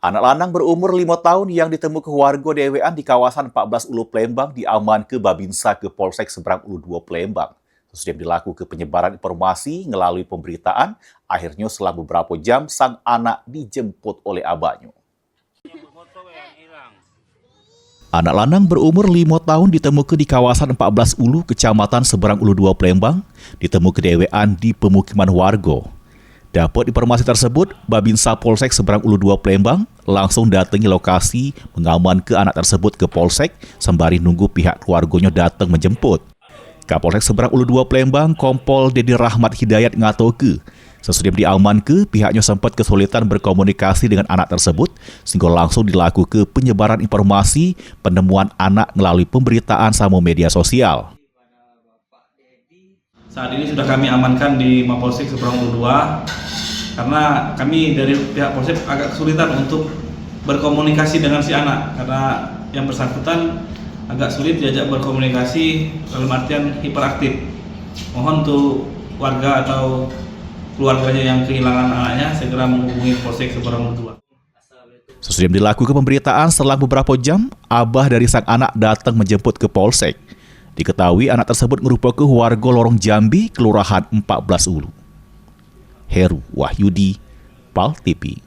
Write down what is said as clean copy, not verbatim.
Anak lanang berumur 5 tahun yang ditemukan warga DWN di kawasan 14 Ulu Plembang diamankan Babinsa ke Polsek Seberang Ulu 2 Plembang. Sesudah dilakukan penyebaran informasi melalui pemberitaan, akhirnya setelah beberapa jam sang anak dijemput oleh abahnya. Anak lanang berumur 5 tahun ditemukan di kawasan 14 Ulu, Kecamatan Seberang Ulu 2 Plembang, ditemukan DWN di pemukiman warga. Dapat informasi tersebut, Babinsa Polsek Seberang Ulu 2 Plembang langsung datangi lokasi mengamankan anak tersebut ke Polsek sembari nunggu pihak keluarganya datang menjemput. Kapolsek Seberang Ulu 2 Plembang, Kompol Dedi Rahmat Hidayat ngatoke, sesudah diamankan, pihaknya sempat kesulitan berkomunikasi dengan anak tersebut sehingga langsung dilakukan penyebaran informasi penemuan anak melalui pemberitaan sama media sosial. Saat ini sudah kami amankan di Mapolsek Seberang Ulu 2 karena kami dari pihak Polsek agak kesulitan untuk berkomunikasi dengan si anak karena yang bersangkutan agak sulit diajak berkomunikasi dalam artian hiperaktif. Mohon untuk warga atau keluarganya yang kehilangan anaknya segera menghubungi Polsek Seberang Ulu 2. Sesudah dilakukan pemberitaan, setelah beberapa jam, abah dari sang anak datang menjemput ke Polsek. Diketahui anak tersebut merupakan warga Lorong Jambi, Kelurahan 14 Ulu. Heru Wahyudi, PAL TV.